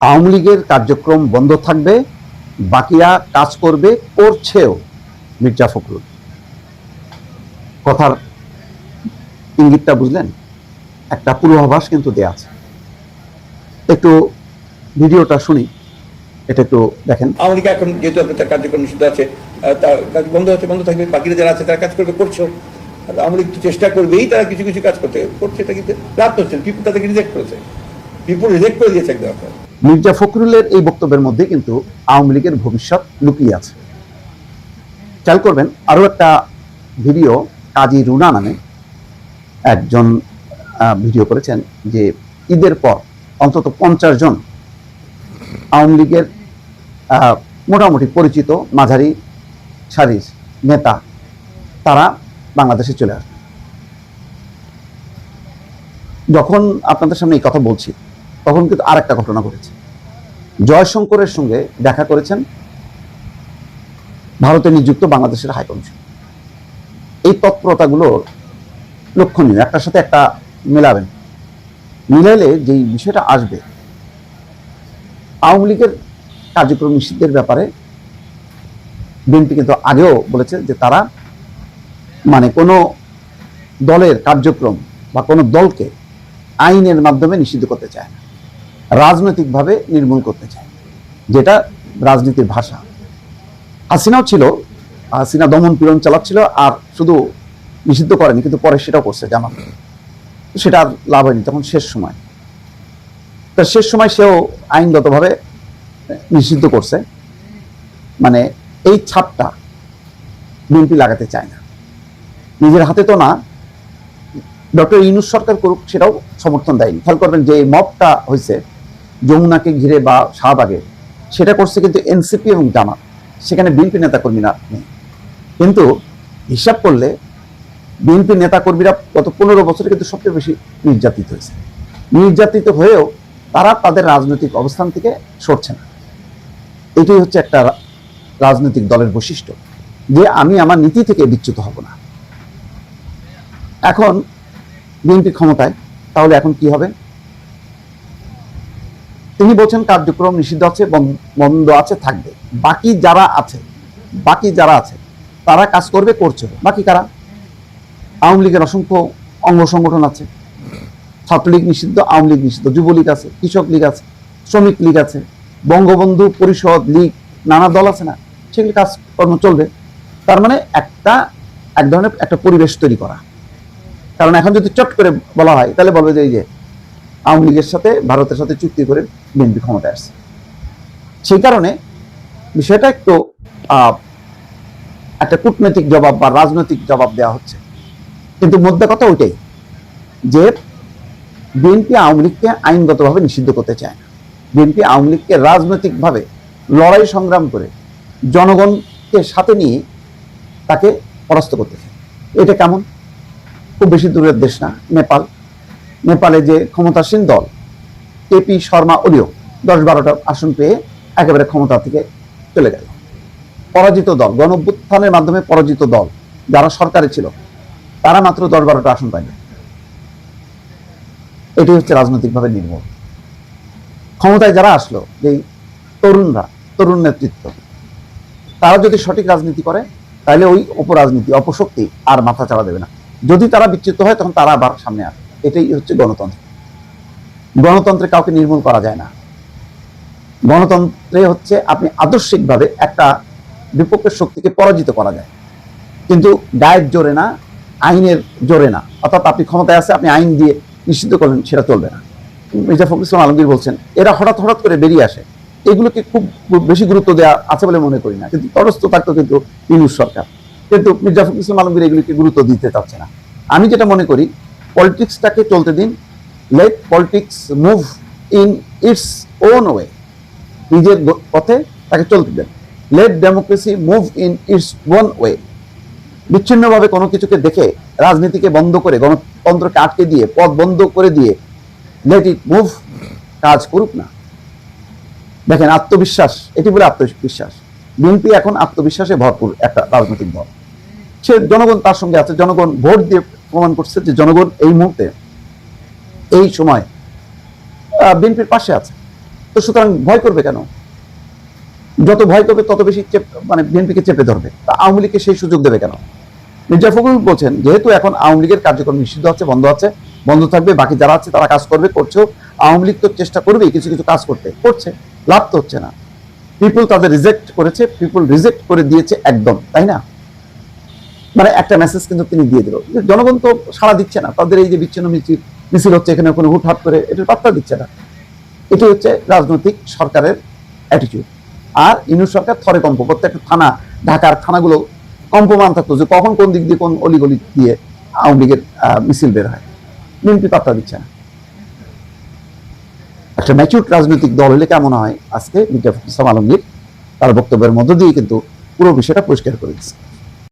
আওয়ামী লীগের কার্যক্রম বন্ধ থাকবে, বাকিরা কাজ করবে, করছেও মির্জা ফখরুল। কথার ইঙ্গিতটা বুঝলেন? একটা পূর্বাভাস কিন্তু দেয়া আছে। একটু ভিডিওটা শুনি, এটা একটু দেখেন। আওয়ামী লীগ এখন যেহেতু আপনার কার্যক্রম নিষিদ্ধ আছে, তার কাজ বন্ধ হচ্ছে, বন্ধ থাকবে, বাকিরা যারা আছে তারা কাজ করবে, করছেও। আওয়ামী লীগ চেষ্টা করবেই তারা কিছু কিছু কাজ করতে করছে, এটা কিন্তু রাত হচ্ছে, পিপুল তাদেরকে রিজেক্ট করেছে, পিপুল রিজেক্ট করে দিয়েছে একদম। আপনার মির্জা ফখরুলের এই বক্তব্যের মধ্যে কিন্তু আওয়ামী লীগের ভবিষ্যৎ লুকিয়ে আছে। খেয়াল করবেন, আরো একটা ভিডিও কাজী রুনা নামে একজন ভিডিও করেছেন যে ঈদের পর অন্তত 50 জন আওয়ামী লীগের মোটামুটি পরিচিত মাঝারি সারির নেতা তারা বাংলাদেশে চলে আসবে। যখন আপনাদের সামনে এই কথা বলছি তখন কিন্তু আরেকটা ঘটনা ঘটেছে। জয়শঙ্করের সঙ্গে দেখা করেছেন ভারতে নিযুক্ত বাংলাদেশের হাইকমিশন। এই তৎপরতাগুলো লক্ষণীয়, একটার সাথে একটা মেলাবেন, মিলাইলে যেই বিষয়টা আসবে, আওয়ামী লীগের কার্যক্রম নিষিদ্ধের ব্যাপারে বিএনপি কিন্তু আগেও বলেছে যে তারা মানে কোনো দলের কার্যক্রম বা কোনো দলকে আইনের মাধ্যমে নিষিদ্ধ করতে চায় না, রাজনৈতিকভাবে নির্মূল করতে চায়, যেটা রাজনীতির ভাষা। হাসিনাও ছিল, হাসিনা দমন পীড়ন চালাচ্ছিল, আর শুধু নিষিদ্ধ করেনি, কিন্তু পরে সেটাও করছে জামাত। সেটা আর লাভ হয়নি তখন শেষ সময়। তার শেষ সময় সেও আইনগতভাবে নিষিদ্ধ করছে। মানে এই ছাপটা বিএনপি লাগাতে চায় না, নিজের হাতে তো না, ডক্টর ইউনূস সরকার করুক সেটাও সমর্থন দেয়নি। খেয়াল করবেন যে মবটা হয়েছে যমুনাকে ঘিরে বা শাহবাগে, সেটা করছে কিন্তু এনসিপি এবং জামাত, সেখানে বিএনপি নেতাকর্মীরা নেই। কিন্তু হিসাব করলে বিএনপি নেতাকর্মীরা গত 15 বছরে কিন্তু সবচেয়ে বেশি নির্যাতিত হয়েছে। নির্যাতিত হয়েও তারা তাদের রাজনৈতিক অবস্থান থেকে সরছে না। এটাই হচ্ছে একটা রাজনৈতিক দলের বৈশিষ্ট্য, যে আমি আমার নীতি থেকে বিচ্যুত হব না। এখন বিএনপি ক্ষমতায়, তাহলে এখন কি হবে? তিনি বলছেন কার্যক্রম নিষিদ্ধ আছে, বন্ধ আছে, থাকবে। বাকি যারা আছে তারা কাজ করবে, করছে। বাকি কারা? আওয়ামী লীগের অসংখ্য অঙ্গ সংগঠন আছে, ছাত্রলীগ নিষিদ্ধ, আওয়ামী লীগ নিষিদ্ধ, যুবলীগ আছে, কৃষক লীগ আছে, শ্রমিক লীগ আছে, বঙ্গবন্ধু পরিষদ লীগ, নানা দল আছে না, সেগুলি কাজকর্ম চলবে। তার মানে এক ধরনের একটা পরিবেশ তৈরি করা। কারণ এখন যদি চট করে বলা হয় তাহলে বলবে যে এই যে আওয়ামী লীগের সাথে ভারতের সাথে চুক্তি করে বিএনপি ক্ষমতায় আসছে। সেই কারণে বিষয়টা একটু একটা কূটনৈতিক জবাব বা রাজনৈতিক জবাব দেওয়া হচ্ছে। কিন্তু মোদ্দা কথা ওইটাই যে বিএনপি আওয়ামী লীগকে আইনগতভাবে নিষিদ্ধ করতে চায় না। বিএনপি আওয়ামী লীগকে রাজনৈতিকভাবে লড়াই সংগ্রাম করে জনগণকে সাথে নিয়ে তাকে পরাস্ত করতে চায়। এটা কেমন? খুব বেশি দূরের দেশ না, নেপালে যে ক্ষমতাসীন দল কেপি শর্মা ওলিও 10-12টা আসন পেয়ে একেবারে ক্ষমতা থেকে চলে গেল। পরাজিত দল, গণঅভ্যুত্থানের মাধ্যমে পরাজিত দল যারা সরকারে ছিল, তারা মাত্র 10-12টা আসন পাইল। এটি হচ্ছে রাজনৈতিকভাবে নির্মূল। ক্ষমতায় যারা আসলো, যেই তরুণ নেতৃত্ব, তারা যদি সঠিক রাজনীতি করে তাহলে ওই অপরাজনীতি, অপশক্তি আর মাথা চাড়া দেবে না। যদি তারা বিচ্যুত হয় তখন তারা আবার সামনে আসে। এটাই হচ্ছে গণতন্ত্র। গণতন্ত্রে কাউকে নির্মূল করা যায় না। গণতন্ত্রে হচ্ছে আপনি আদর্শিকভাবে একটা বিপক্ষের শক্তিকে পরাজিত করা যায়, কিন্তু গায়ের জোরে না, আইনের জোরে না। অর্থাৎ আপনি ক্ষমতায় আছে, আপনি আইন দিয়ে নিষিদ্ধ করলেন, সেটা চলবে না। মির্জা ফখরুল ইসলাম আলমগীর বলছেন এরা হঠাৎ করে বেরিয়ে আসে, এগুলোকে খুব বেশি গুরুত্ব দেওয়া আছে বলে মনে করি না। কিন্তু তটস্থ থাকতো কিন্তু ইউনূস সরকার, কিন্তু মির্জা ফখরুল ইসলাম আলমগীর এগুলিকে গুরুত্ব দিতে চাচ্ছে না। আমি যেটা মনে করি, পলিটিক্সটাকে চলতে দিন, let politics move in its own way, নিজের পথে তাকে চলতে দেন। Let democracy move in its own way. বিচ্ছিন্নভাবে কোনো কিছুকে দেখে রাজনীতিকে বন্ধ করে, গণতন্ত্রকে আটকে দিয়ে, পথ বন্ধ করে দিয়ে লেট ইট মুভ, কাজ করুক না। দেখেন, আত্মবিশ্বাস, এটি বলে আত্মবিশ্বাস। বিএনপি এখন আত্মবিশ্বাসে ভরপুর একটা রাজনৈতিক দল। সে জনগণ তার সঙ্গে আছে, জনগণ ভোট দিয়ে প্রমাণ করছে যে জনগণ এই মুহূর্তে, এই সময় বিএনপির পাশে আছে। তো সুতরাং ভয় করবে কেন? যত ভয় করবে তত বেশি মানে বিএনপিকে চেপে ধরবে। তা আওয়ামী লীগকে সেই সুযোগ দেবে কেন? মির্জা ফখরুল বলছেন যেহেতু এখন আওয়ামী লীগের কার্যক্রম নিষিদ্ধ আছে, বন্ধ থাকবে, বাকি যারা আছে তারা কাজ করবে, করছেও। আওয়ামী লীগ তো চেষ্টা করবেই কিছু কিছু কাজ করতে, করছে, লাভ তো হচ্ছে না। পিপুল তাদের রিজেক্ট করেছে, পিপুল রিজেক্ট করে দিয়েছে একদম, তাই না? মানে একটা মেসেজ কিন্তু তিনি দিয়ে দিল যে জনগণ তো সাড়া দিচ্ছে না, তাদের এই যে বিচ্ছিন্ন মিছিল হচ্ছে এখানে কোনো হুটহাট করে, এটার পাত্তা দিচ্ছে না। এটি হচ্ছে রাজনৈতিক সরকারের অ্যাটিটিউড। আর ইউনূস সরকার থরে কম্প, প্রত্যেকটা থানা, ঢাকার থানাগুলো কম্পমান থাকতো যে কখন কোন দিক দিয়ে কোন অলিগলি দিয়ে আওয়ামী লীগের মিছিল বের হয়। বিএনপি পাত্তা দিচ্ছে না। একটা ম্যাচিউর রাজনৈতিক দল হলে কেমন হয়, আজকে মির্জা ফখরুল ইসলাম আলমগীর তার বক্তব্যের মধ্য দিয়ে কিন্তু পুরো বিষয়টা পরিষ্কার করে দিচ্ছে।